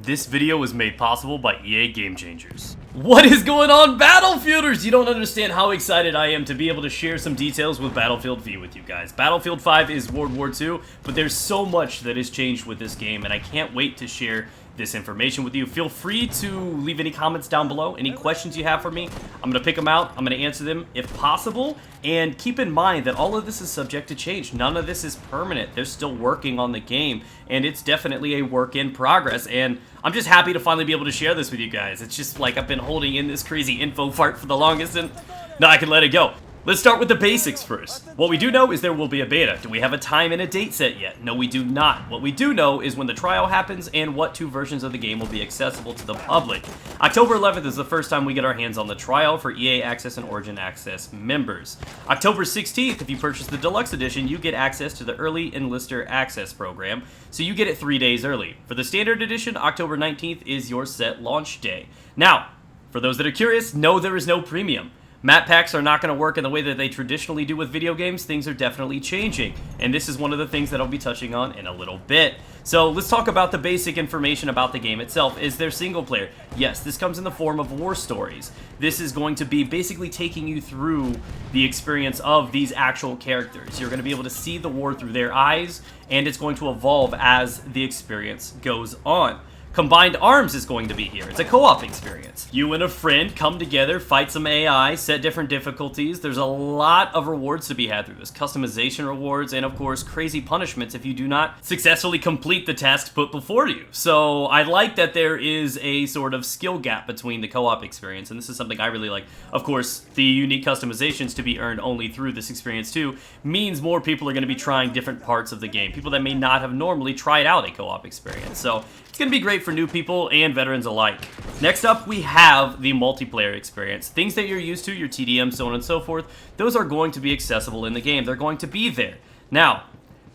This video was made possible by EA Game Changers. What is going on, Battlefielders? You don't understand how excited I am to be able to share some details with Battlefield V with you guys. Battlefield 5 is World War II, but there's so much that has changed with this game, and I can't wait to share this information with you. Feel free to leave any comments down below, any questions you have for me. I'm going to pick them out, I'm going to answer them if possible, and keep in mind that all of this is subject to change. None of this is permanent. They're still working on the game, and it's definitely a work in progress, and I'm just happy to finally be able to share this with you guys. It's just like I've been holding in this crazy info fart for the longest, and now I can let it go. Let's start with the basics first. What we do know is there will be a beta. Do we have a time and a date set yet? No, we do not. What we do know is when the trial happens and what two versions of the game will be accessible to the public. October 11th is the first time we get our hands on the trial for EA Access and Origin Access members. October 16th, if you purchase the Deluxe Edition, you get access to the Early Enlister Access program, so you get it 3 days early. For the Standard Edition, October 19th is your set launch day. Now, for those that are curious, no, there is no premium. Map packs are not going to work in the way that they traditionally do with video games. Things are definitely changing, and this is one of the things that I'll be touching on in a little bit. So let's talk about the basic information about the game itself. Is there single player? Yes, this comes in the form of war stories. This is going to be basically taking you through the experience of these actual characters. You're going to be able to see the war through their eyes, and it's going to evolve as the experience goes on. Combined Arms is going to be here. It's a co-op experience. You and a friend come together, fight some AI, set different difficulties. There's a lot of rewards to be had through this. Customization rewards, and of course, crazy punishments if you do not successfully complete the tasks put before you. So I like that there is a sort of skill gap between the co-op experience, and this is something I really like. Of course, the unique customizations to be earned only through this experience too means more people are going to be trying different parts of the game. People that may not have normally tried out a co-op experience. So it's going to be great for new people and veterans alike. Next up, we have the multiplayer experience. Things that you're used to, your TDM, so on and so forth, those are going to be accessible in the game. They're going to be there. Now,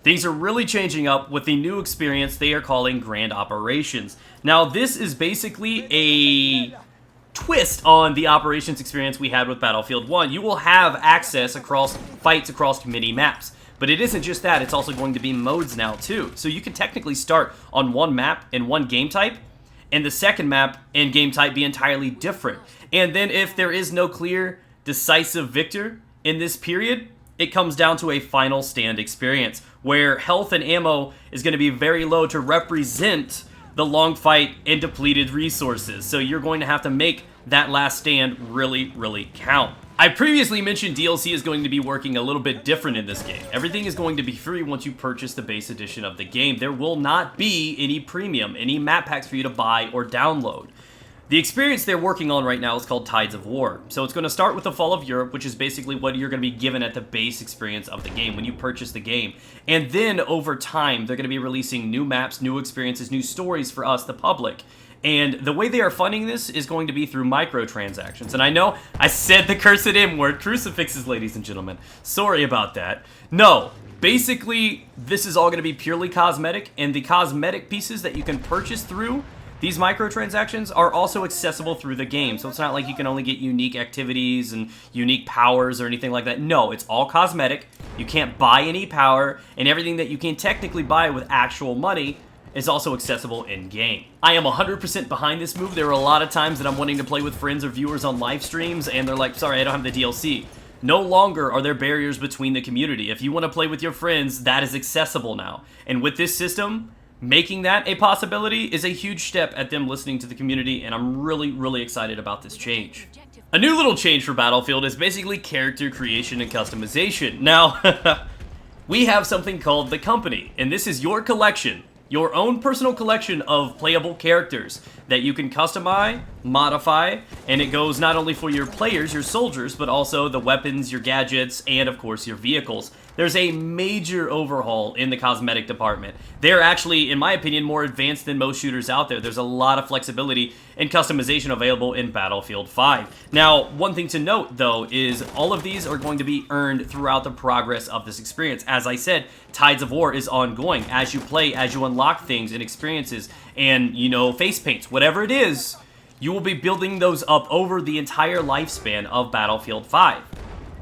things are really changing up with the new experience they are calling Grand Operations. Now, this is basically a twist on the operations experience we had with Battlefield 1. You will have access across fights across many maps. But it isn't just that, it's also going to be modes now too. So you can technically start on one map and one game type, and the second map and game type be entirely different. And then if there is no clear, decisive victor in this period, it comes down to a final stand experience, where health and ammo is going to be very low to represent the long fight and depleted resources. So you're going to have to make that last stand really, really count. I previously mentioned DLC is going to be working a little bit different in this game. Everything is going to be free once you purchase the base edition of the game. There will not be any premium, any map packs for you to buy or download. The experience they're working on right now is called Tides of War. So it's going to start with the Fall of Europe, which is basically what you're going to be given at the base experience of the game when you purchase the game. And then over time, they're going to be releasing new maps, new experiences, new stories for us, the public. And the way they are funding this is going to be through microtransactions. And I know I said the cursed M word, crucifixes, ladies and gentlemen. Sorry about that. No, basically, this is all going to be purely cosmetic, and the cosmetic pieces that you can purchase through these microtransactions are also accessible through the game. So it's not like you can only get unique activities and unique powers or anything like that. No, it's all cosmetic. You can't buy any power, and everything that you can technically buy with actual money is also accessible in-game. I am 100% behind this move. There are a lot of times that I'm wanting to play with friends or viewers on live streams, and they're like, sorry, I don't have the DLC. No longer are there barriers between the community. If you want to play with your friends, that is accessible now. And with this system, making that a possibility is a huge step at them listening to the community, and I'm really, really excited about this change. A new little change for Battlefield is basically character creation and customization. Now, we have something called the Company, and this is your collection. Your own personal collection of playable characters that you can customize, modify, and it goes not only for your players, your soldiers, but also the weapons, your gadgets, and of course your vehicles. There's a major overhaul in the cosmetic department. They're actually, in my opinion, more advanced than most shooters out there. There's a lot of flexibility and customization available in Battlefield 5. Now, one thing to note, though, is all of these are going to be earned throughout the progress of this experience. As I said, Tides of War is ongoing. As you play, as you unlock things and experiences and, you know, face paints, whatever it is, you will be building those up over the entire lifespan of Battlefield 5.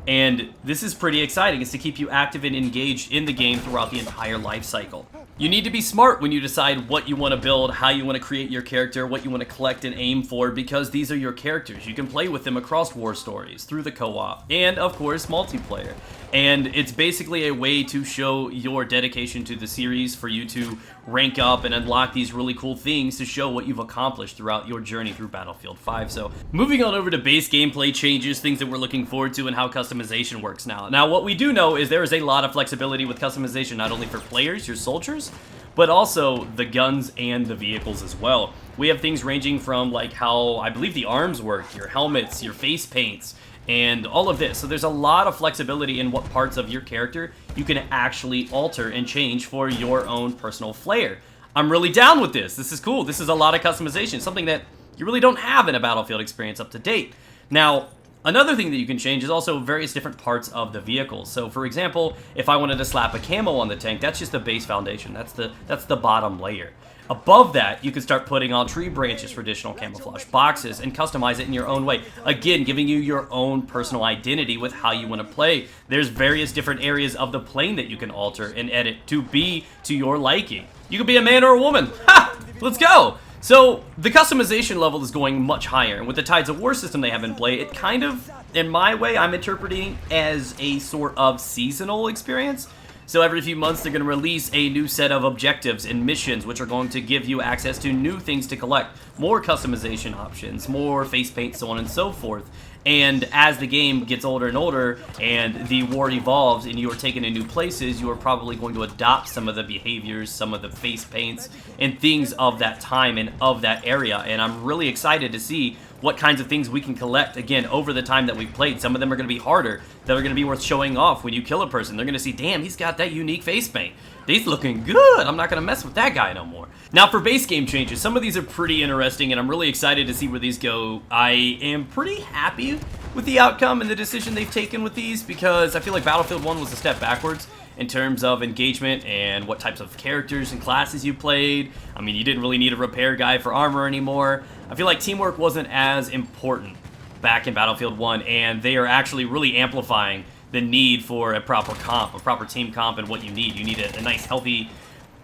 And this is pretty exciting. It's to keep you active and engaged in the game throughout the entire life cycle. You need to be smart when you decide what you want to build, how you want to create your character, what you want to collect and aim for, because these are your characters. You can play with them across war stories, through the co-op, and of course multiplayer. And it's basically a way to show your dedication to the series, for you to rank up and unlock these really cool things to show what you've accomplished throughout your journey through Battlefield 5. So moving on over to base gameplay changes, things that we're looking forward to, and how customization works now. Now what we do know is there is a lot of flexibility with customization, not only for players, your soldiers, but also the guns and the vehicles as well. We have things ranging from like how I believe the arms work, your helmets, your face paints, and all of this. So there's a lot of flexibility in what parts of your character you can actually alter and change for your own personal flair. I'm really down with this. This is cool. This is a lot of customization, something that you really don't have in a Battlefield experience up to date. Now, another thing that you can change is also various different parts of the vehicle. So for example, if I wanted to slap a camo on the tank, that's just the base foundation. That's the bottom layer. Above that, you can start putting on tree branches for additional camouflage, boxes, and customize it in your own way. Again, giving you your own personal identity with how you want to play. There's various different areas of the plane that you can alter and edit to be to your liking. You could be a man or a woman. Ha! Let's go! So, the customization level is going much higher, and with the Tides of War system they have in play, it kind of, in my way, I'm interpreting as a sort of seasonal experience. So every few months they're going to release a new set of objectives and missions, which are going to give you access to new things to collect, more customization options, more face paint, so on and so forth. And as the game gets older and older and the war evolves and you are taken to new places, you are probably going to adopt some of the behaviors, some of the face paints, and things of that time and of that area. And I'm really excited to see what kinds of things we can collect, again, over the time that we've played. Some of them are going to be harder, that are going to be worth showing off when you kill a person. They're going to see, damn, he's got that unique face paint. He's looking good. I'm not going to mess with that guy no more. Now, for base game changes, some of these are pretty interesting, and I'm really excited to see where these go. I am pretty happy with the outcome and the decision they've taken with these, because I feel like Battlefield 1 was a step backwards in terms of engagement and what types of characters and classes you played. I mean, you didn't really need a repair guy for armor anymore. I feel like teamwork wasn't as important back in Battlefield 1, and they are actually really amplifying the need for a proper comp, a proper team comp, and what you need. You need a nice, healthy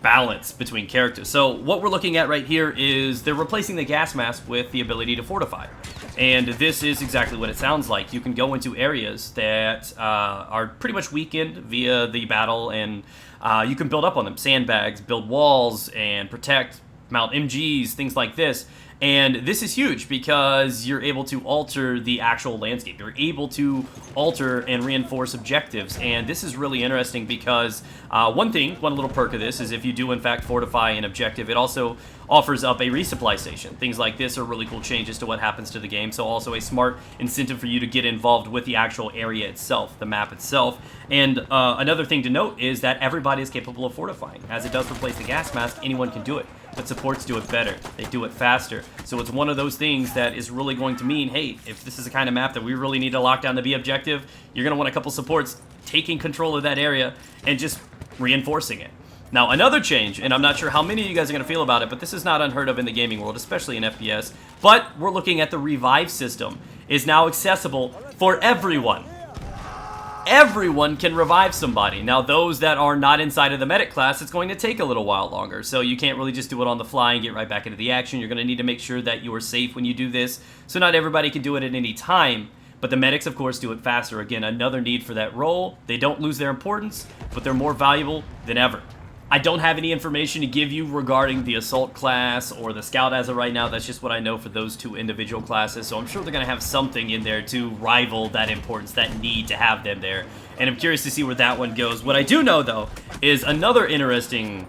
balance between characters. So what we're looking at right here is they're replacing the gas mask with the ability to fortify. And this is exactly what it sounds like. You can go into areas that are pretty much weakened via the battle, and you can build up on them. Sandbags, build walls, and protect, mount MGs, things like this. And this is huge because you're able to alter the actual landscape. You're able to alter and reinforce objectives. And this is really interesting because one little perk of this is if you do in fact fortify an objective, it also offers up a resupply station. Things like this are really cool changes to what happens to the game. So also a smart incentive for you to get involved with the actual area itself, the map itself. And another thing to note is that everybody is capable of fortifying. As it does replace the gas mask, anyone can do it. But supports do it better. They do it faster. So it's one of those things that is really going to mean, hey, if this is the kind of map that we really need to lock down the B objective, you're going to want a couple supports taking control of that area and just reinforcing it. Now, another change, and I'm not sure how many of you guys are going to feel about it, but this is not unheard of in the gaming world, especially in FPS, but we're looking at the revive system is now accessible for everyone. Everyone can revive somebody. Now, those that are not inside of the medic class, it's going to take a little while longer. So you can't really just do it on the fly and get right back into the action. You're going to need to make sure that you are safe when you do this. So not everybody can do it at any time. But the medics, of course, do it faster. Again, another need for that role. They don't lose their importance, but they're more valuable than ever. I don't have any information to give you regarding the Assault class or the Scout as of right now. That's just what I know for those two individual classes. So I'm sure they're going to have something in there to rival that importance, that need to have them there. And I'm curious to see where that one goes. What I do know, though, is another interesting,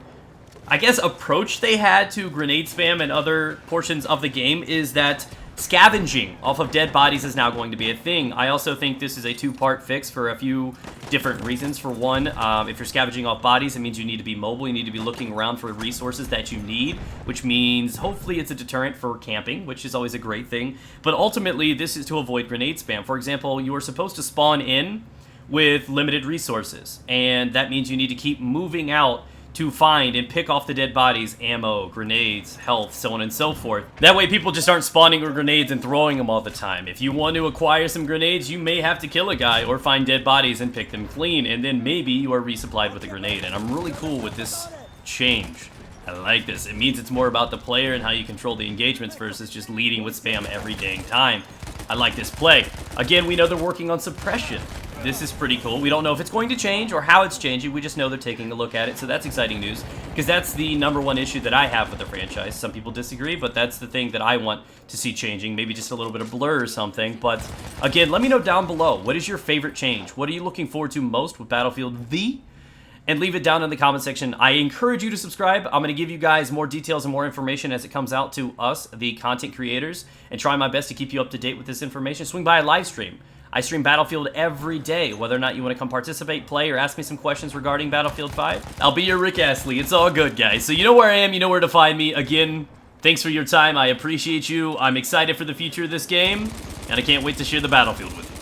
I guess, approach they had to grenade spam and other portions of the game is that scavenging off of dead bodies is now going to be a thing. I also think this is a two-part fix for a few different reasons. For one, if you're scavenging off bodies, it means you need to be mobile. You need to be looking around for resources that you need, which means hopefully it's a deterrent for camping, which is always a great thing. But ultimately, this is to avoid grenade spam. For example, you are supposed to spawn in with limited resources, and that means you need to keep moving out to find and pick off the dead bodies, ammo, grenades, health, so on and so forth. That way people just aren't spawning with grenades and throwing them all the time. If you want to acquire some grenades, you may have to kill a guy or find dead bodies and pick them clean, and then maybe you are resupplied with a grenade. And I'm really cool with this change. I like this. It means it's more about the player and how you control the engagements versus just leading with spam every dang time. I like this play. Again, we know they're working on suppression. This is pretty cool. We don't know if it's going to change or how it's changing. We just know they're taking a look at it, so that's exciting news, because that's the #1 issue that I have with the franchise. Some people disagree, but that's the thing that I want to see changing. Maybe just a little bit of blur or something. But again, let me know down below. What is your favorite change? What are you looking forward to most with Battlefield V? And leave it down in the comment section. I encourage you to subscribe. I'm going to give you guys more details and more information as it comes out to us, the content creators, and try my best to keep you up to date with this information. Swing by a live stream. I stream Battlefield every day. Whether or not you want to come participate, play, or ask me some questions regarding Battlefield 5, I'll be your Rick Astley. It's all good, guys. So you know where I am. You know where to find me. Again, thanks for your time. I appreciate you. I'm excited for the future of this game, and I can't wait to share the Battlefield with you.